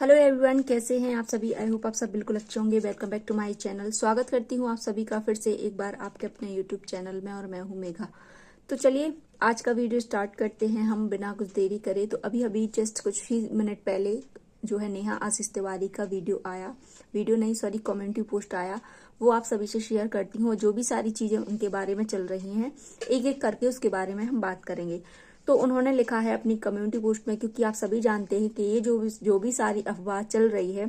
Hello everyone, कैसे हैं आप सभी। आई होप आप सब बिल्कुल अच्छे होंगे। Welcome back to my channel. स्वागत करती हूं आप सभी का फिर से एक बार आपके अपने यूट्यूब चैनल में, और मैं हूं मेघा। तो चलिए आज का वीडियो स्टार्ट करते हैं हम बिना कुछ देरी करे। तो अभी अभी जस्ट कुछ ही मिनट पहले जो है नेहा आशीष तिवारी का वीडियो नहीं सॉरी कम्युनिटी पोस्ट आया, वो आप सभी से शेयर करती हूँ। और जो भी सारी चीजें उनके बारे में चल रही हैं एक एक करके उसके बारे में हम बात करेंगे। तो उन्होंने लिखा है अपनी कम्युनिटी पोस्ट में, क्योंकि आप सभी जानते हैं कि ये जो भी सारी अफवाह चल रही है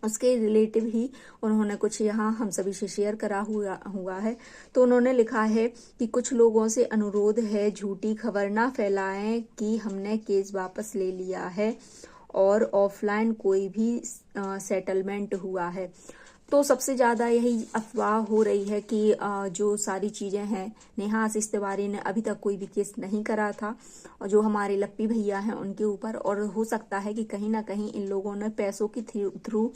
उसके रिलेटिव ही उन्होंने कुछ यहाँ हम सभी से शेयर करा हुआ है। तो उन्होंने लिखा है कि कुछ लोगों से अनुरोध है, झूठी खबर ना फैलाएं कि हमने केस वापस ले लिया है और ऑफलाइन कोई भी सेटलमेंट हुआ है। तो सबसे ज्यादा यही अफवाह हो रही है कि जो सारी चीजें हैं, नेहा आशीष तिवारी ने अभी तक कोई भी केस नहीं करा था, और जो हमारे लप्पी भैया हैं उनके ऊपर, और हो सकता है कि कहीं ना कहीं इन लोगों ने पैसों के थ्रू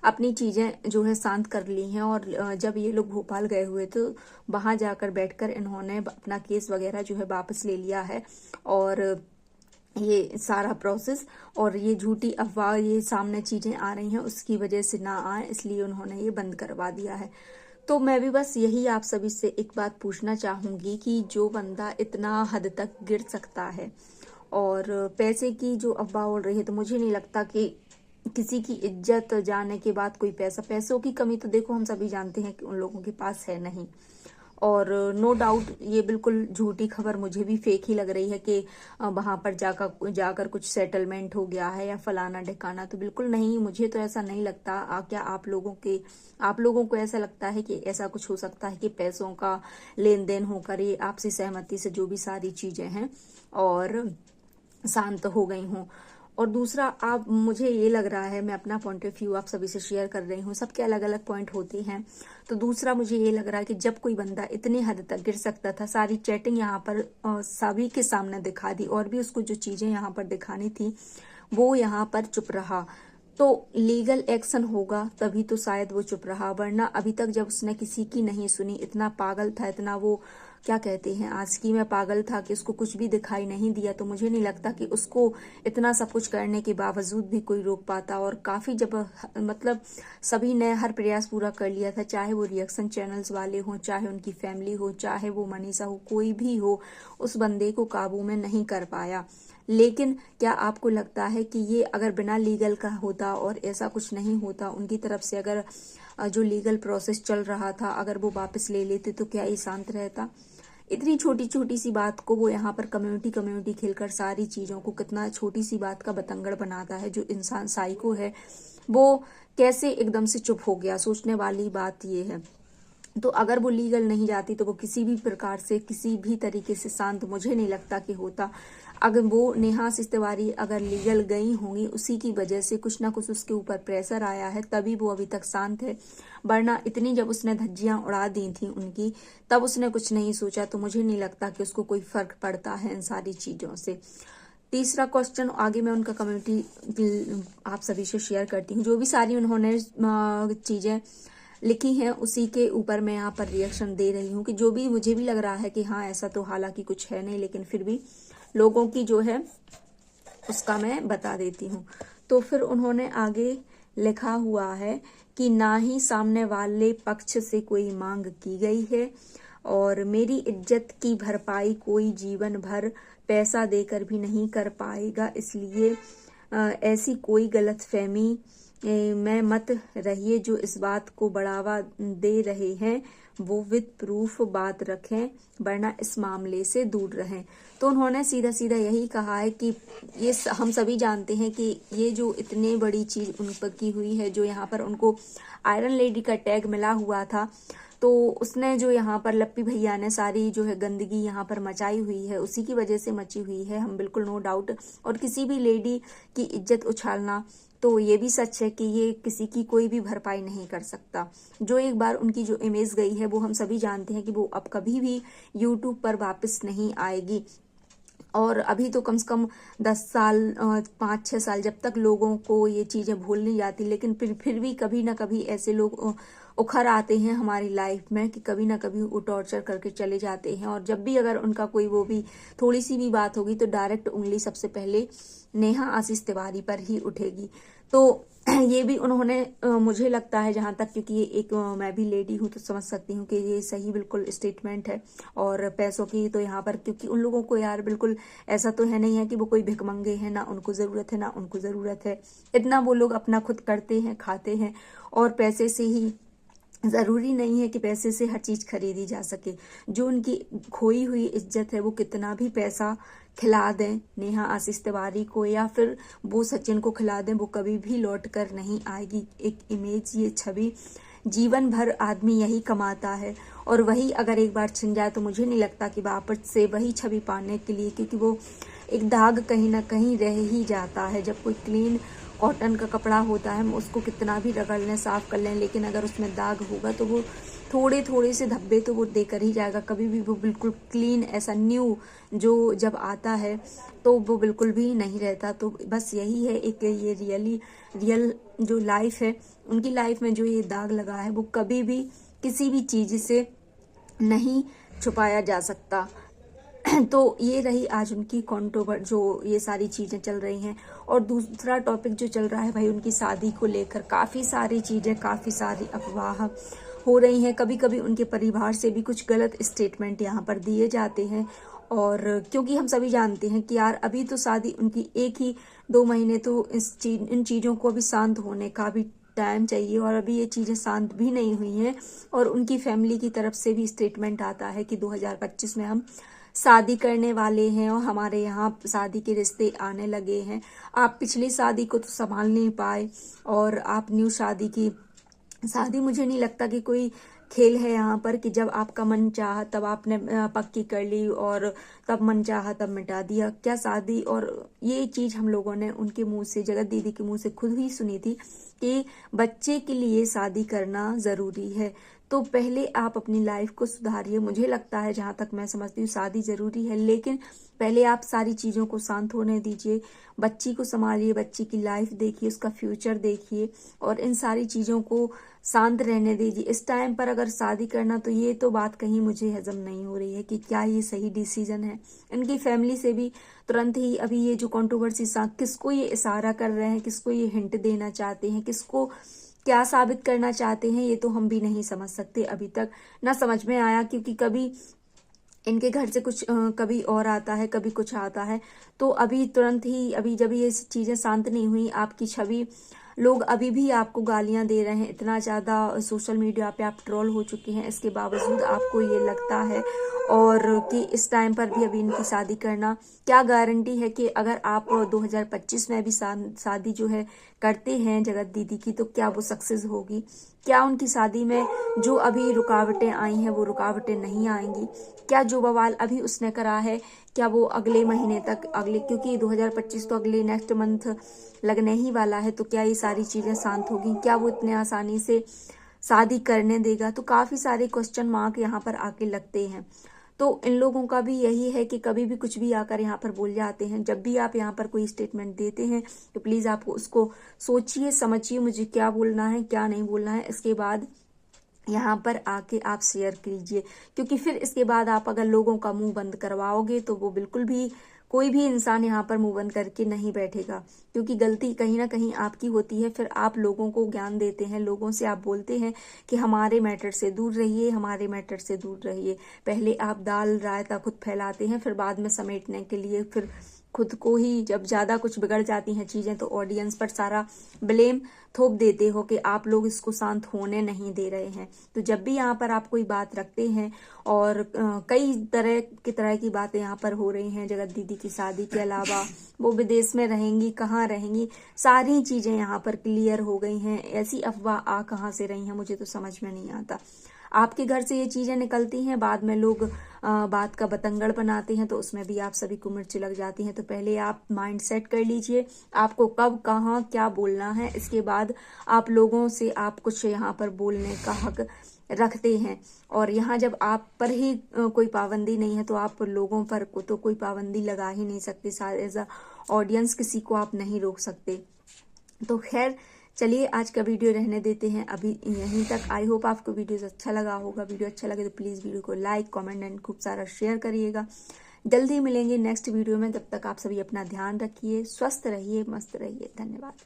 अपनी चीजें जो है शांत कर ली हैं। और जब ये लोग भोपाल गए हुए तो वहां जाकर बैठकर इन्होंने अपना केस वगैरह जो है वापस ले लिया है। और ये सारा प्रोसेस और ये झूठी अफवाह, ये सामने चीजें आ रही हैं उसकी वजह से ना आए, इसलिए उन्होंने ये बंद करवा दिया है। तो मैं भी बस यही आप सभी से एक बात पूछना चाहूंगी कि जो बंदा इतना हद तक गिर सकता है और पैसे की जो अफवाह उड़ रही है, तो मुझे नहीं लगता कि किसी की इज्जत जाने के बाद कोई पैसों की कमी तो देखो हम सभी जानते हैं कि उन लोगों के पास है नहीं। और नो डाउट ये बिल्कुल झूठी खबर मुझे भी फेक ही लग रही है कि वहां पर जाकर कुछ सेटलमेंट हो गया है या फलाना ढिकाना, तो बिल्कुल नहीं, मुझे तो ऐसा नहीं लगता। क्या आप लोगों को ऐसा लगता है कि ऐसा कुछ हो सकता है कि पैसों का लेन देन होकर ये आपसी सहमति से जो भी सारी चीजें हैं और शांत हो गई हूँ। और दूसरा, आप मुझे ये लग रहा है, मैं अपना पॉइंट ऑफ व्यू आप सभी से शेयर कर रही हूँ, सबके अलग अलग पॉइंट होते हैं। तो दूसरा मुझे ये लग रहा है कि जब कोई बंदा इतनी हद तक गिर सकता था, सारी चैटिंग यहाँ पर सभी के सामने दिखा दी, और भी उसको जो चीजें यहाँ पर दिखानी थी वो यहाँ पर चुप रहा, तो लीगल एक्शन होगा तभी तो शायद वो चुप रहा। वरना अभी तक जब उसने किसी की नहीं सुनी, इतना पागल था, इतना वो क्या कहते हैं आज की में पागल था कि उसको कुछ भी दिखाई नहीं दिया, तो मुझे नहीं लगता कि उसको इतना सब कुछ करने के बावजूद भी कोई रोक पाता। और काफी जब मतलब सभी ने हर प्रयास पूरा कर लिया था, चाहे वो रिएक्शन चैनल्स वाले हों, चाहे उनकी फैमिली हो, चाहे वो मनीषा हो, कोई भी हो, उस बंदे को काबू में नहीं कर पाया। लेकिन क्या आपको लगता है कि ये अगर बिना लीगल का होता और ऐसा कुछ नहीं होता, उनकी तरफ से अगर जो लीगल प्रोसेस चल रहा था अगर वो वापस ले लेते, तो क्या ये शांत रहता? इतनी छोटी छोटी सी बात को वो यहाँ पर कम्युनिटी खेलकर सारी चीजों को, कितना छोटी सी बात का बतंगड़ बनाता है। जो इंसान साइको है वो कैसे एकदम से चुप हो गया, सोचने वाली बात ये है। तो अगर वो लीगल नहीं जाती तो वो किसी भी प्रकार से किसी भी तरीके से शांत मुझे नहीं लगता कि होता। अगर वो नेहा आशीष तिवारी अगर लीगल गई होंगी, उसी की वजह से कुछ ना कुछ उसके ऊपर प्रेशर आया है, तभी वो अभी तक शांत है। वरना इतनी जब उसने धज्जियां उड़ा दी थी उनकी, तब उसने कुछ नहीं सोचा, तो मुझे नहीं लगता कि उसको कोई फर्क पड़ता है इन सारी चीजों से। तीसरा क्वेश्चन आगे मैं उनका कम्युनिटी आप सभी से शेयर करती हूँ। जो भी सारी उन्होंने चीजें लिखी हैं उसी के ऊपर मैं यहाँ पर रिएक्शन दे रही हूँ, कि जो भी मुझे भी लग रहा है कि हाँ ऐसा तो हालांकि कुछ है नहीं, लेकिन फिर भी लोगों की जो है उसका मैं बता देती हूँ। तो फिर उन्होंने आगे लिखा हुआ है कि ना ही सामने वाले पक्ष से कोई मांग की गई है, और मेरी इज्जत की भरपाई कोई जीवन भर पैसा देकर भी नहीं कर पाएगा, इसलिए ऐसी कोई गलतफहमी में मत रहिए। जो इस बात को बढ़ावा दे रहे हैं वो विद प्रूफ बात रखें, वरना इस मामले से दूर रहें। तो उन्होंने सीधा सीधा यही कहा है कि ये हम सभी जानते हैं कि ये जो इतनी बड़ी चीज उन पर की हुई है, जो यहाँ पर उनको आयरन लेडी का टैग मिला हुआ था, तो उसने जो यहाँ पर लप्पी भैया ने सारी जो है गंदगी यहाँ पर मचाई हुई है, उसी की वजह से मची हुई है, हम बिल्कुल नो डाउट। और किसी भी लेडी की इज्जत उछालना, तो ये भी सच है कि ये किसी की कोई भी भरपाई नहीं कर सकता। जो एक बार उनकी जो इमेज गई है वो हम सभी जानते हैं कि वो अब कभी भी यूट्यूब पर वापस नहीं आएगी। और अभी तो कम से कम 10 साल 5-6 साल जब तक लोगों को ये चीजें भूल नहीं जाती, लेकिन फिर भी कभी ना कभी ऐसे लोग उखर आते हैं हमारी लाइफ में कि कभी ना कभी वो टॉर्चर करके चले जाते हैं। और जब भी अगर उनका कोई वो भी थोड़ी सी भी बात होगी तो डायरेक्ट उंगली सबसे पहले नेहा आशीष तिवारी पर ही उठेगी। तो ये भी उन्होंने मुझे लगता है जहां तक, क्योंकि ये एक मैं भी लेडी हूं तो समझ सकती हूँ कि ये सही बिल्कुल स्टेटमेंट है। और पैसों की तो यहाँ पर, क्योंकि उन लोगों को यार बिल्कुल ऐसा तो है नहीं है कि वो कोई भिखमंगे हैं, ना उनको ज़रूरत है ना उनको ज़रूरत है। इतना वो लोग अपना खुद करते हैं, खाते हैं, और पैसे से ही ज़रूरी नहीं है कि पैसे से हर चीज़ खरीदी जा सके। जो उनकी खोई हुई इज्जत है वो कितना भी पैसा खिला दें नेहा आशीष तिवारी को, या फिर वो सचिन को खिला दें, वो कभी भी लौट कर नहीं आएगी। एक इमेज, ये छवि जीवन भर आदमी यही कमाता है, और वही अगर एक बार छिन जाए तो मुझे नहीं लगता कि वापस से वही छवि पाने के लिए, क्योंकि वो एक दाग कहीं ना कहीं रह ही जाता है। जब कोई क्लीन कॉटन का कपड़ा होता है, हम उसको कितना भी रगड़ लें, साफ कर लें, लेकिन अगर उसमें दाग होगा तो वो थोड़े थोड़े से धब्बे तो वो देकर ही जाएगा। कभी भी वो बिल्कुल क्लीन, ऐसा न्यू जो जब आता है तो वो बिल्कुल भी नहीं रहता। तो बस यही है, एक ये रियल जो लाइफ है, उनकी लाइफ में जो ये दाग लगा है वो कभी भी किसी भी चीज़ से नहीं छुपाया जा सकता। तो ये रही आज उनकी कॉन्ट्रोवर, जो ये सारी चीज़ें चल रही हैं। और दूसरा टॉपिक जो चल रहा है भाई, उनकी शादी को लेकर काफ़ी सारी चीज़ें, काफ़ी सारी अफवाह हो रही हैं। कभी कभी उनके परिवार से भी कुछ गलत स्टेटमेंट यहाँ पर दिए जाते हैं। और क्योंकि हम सभी जानते हैं कि यार अभी तो शादी उनकी 1 ही 2 महीने, तो इन चीज़ों को अभी शांत होने का भी टाइम चाहिए, और अभी ये चीज़ें शांत भी नहीं हुई हैं। और उनकी फैमिली की तरफ से भी स्टेटमेंट आता है कि 2025 में हम शादी करने वाले हैं और हमारे यहाँ शादी के रिश्ते आने लगे हैं। आप पिछली शादी को तो संभाल नहीं पाए, और आप न्यू शादी मुझे नहीं लगता कि कोई खेल है यहाँ पर कि जब आपका मन चाहा तब आपने पक्की कर ली, और तब मन चाहा तब मिटा दिया। क्या शादी, और ये चीज़ हम लोगों ने उनके मुंह से, जगत दीदी के मुंह से खुद ही सुनी थी कि बच्चे के लिए शादी करना ज़रूरी है। तो पहले आप अपनी लाइफ को सुधारिए। मुझे लगता है, जहाँ तक मैं समझती हूँ, शादी ज़रूरी है, लेकिन पहले आप सारी चीज़ों को शांत होने दीजिए। बच्ची को संभालिए, बच्ची की लाइफ देखिए, उसका फ्यूचर देखिए, और इन सारी चीज़ों को शांत रहने दीजिए। इस टाइम पर अगर शादी करना, तो ये तो बात कहीं मुझे हजम नहीं हो रही है कि क्या ये सही डिसीजन है। इनकी फैमिली से भी तुरंत ही अभी ये जो कंट्रोवर्सी, किसको ये इशारा कर रहे हैं, किसको ये हिंट देना चाहते हैं, किसको क्या साबित करना चाहते हैं, ये तो हम भी नहीं समझ सकते। अभी तक ना समझ में आया, क्योंकि कभी इनके घर से कुछ कभी और आता है, कभी कुछ आता है। तो अभी तुरंत ही, अभी जब ये चीज़ें शांत नहीं हुई, आपकी छवि, लोग अभी भी आपको गालियां दे रहे हैं, इतना ज़्यादा सोशल मीडिया पे आप ट्रोल हो चुके हैं, इसके बावजूद आपको ये लगता है और कि इस टाइम पर भी अभी इनकी शादी करना, क्या गारंटी है कि अगर आप 2025 में भी शादी जो है करते हैं जगत दीदी की, तो क्या वो सक्सेस होगी? क्या उनकी शादी में जो अभी रुकावटें आई हैं वो रुकावटें नहीं आएंगी? क्या जो बवाल अभी उसने करा है, क्या वो अगले महीने तक, क्योंकि 2025 तो अगले नेक्स्ट मंथ लगने ही वाला है, तो क्या ये सारी चीज़ें शांत होगी? क्या वो इतने आसानी से शादी करने देगा? तो काफ़ी सारे क्वेश्चन मार्क यहाँ पर आके लगते हैं। तो इन लोगों का भी यही है कि कभी भी कुछ भी आकर यहाँ पर बोल जाते हैं। जब भी आप यहाँ पर कोई स्टेटमेंट देते हैं तो प्लीज़ आप उसको सोचिए, समझिए, मुझे क्या बोलना है, क्या नहीं बोलना है, इसके बाद यहाँ पर आके आप शेयर कीजिए। क्योंकि फिर इसके बाद आप अगर लोगों का मुंह बंद करवाओगे तो वो बिल्कुल भी, कोई भी इंसान यहाँ पर मुंह बंद करके नहीं बैठेगा, क्योंकि गलती कहीं ना कहीं आपकी होती है। फिर आप लोगों को ज्ञान देते हैं, लोगों से आप बोलते हैं कि हमारे मैटर से दूर रहिए, हमारे मैटर से दूर रहिए। पहले आप दाल रायता खुद फैलाते हैं, फिर बाद में समेटने के लिए फिर खुद को ही, जब ज़्यादा कुछ बिगड़ जाती हैं चीज़ें, तो ऑडियंस पर सारा ब्लेम थोप देते हो कि आप लोग इसको शांत होने नहीं दे रहे हैं। तो जब भी यहाँ पर आप कोई बात रखते हैं, और कई तरह की बातें यहाँ पर हो रही हैं जगत दीदी की शादी के अलावा, वो विदेश में रहेंगी, कहाँ रहेंगी, सारी चीज़ें यहाँ पर क्लियर हो गई हैं। ऐसी अफवाह आ कहाँ से रही हैं, मुझे तो समझ में नहीं आता। आपके घर से ये चीज़ें निकलती हैं, बाद में लोग बात का बतंगड़ बनाते हैं, तो उसमें भी आप सभी को मिर्च लग जाती हैं। तो पहले आप माइंड सेट कर लीजिए आपको कब कहाँ क्या बोलना है, इसके बाद आप लोगों से आप कुछ यहाँ पर बोलने का हक रखते हैं। और यहाँ जब आप पर ही कोई पाबंदी नहीं है, तो आप लोगों पर को तो कोई पाबंदी लगा ही नहीं सकते। एज अ ऑडियंस किसी को आप नहीं रोक सकते। तो खैर चलिए आज का वीडियो रहने देते हैं अभी यहीं तक। आई होप आपको वीडियो अच्छा लगा होगा। वीडियो अच्छा लगे तो प्लीज़ वीडियो को लाइक, कमेंट एंड खूब सारा शेयर करिएगा। जल्दी मिलेंगे नेक्स्ट वीडियो में। तब तक आप सभी अपना ध्यान रखिए, स्वस्थ रहिए, मस्त रहिए। धन्यवाद।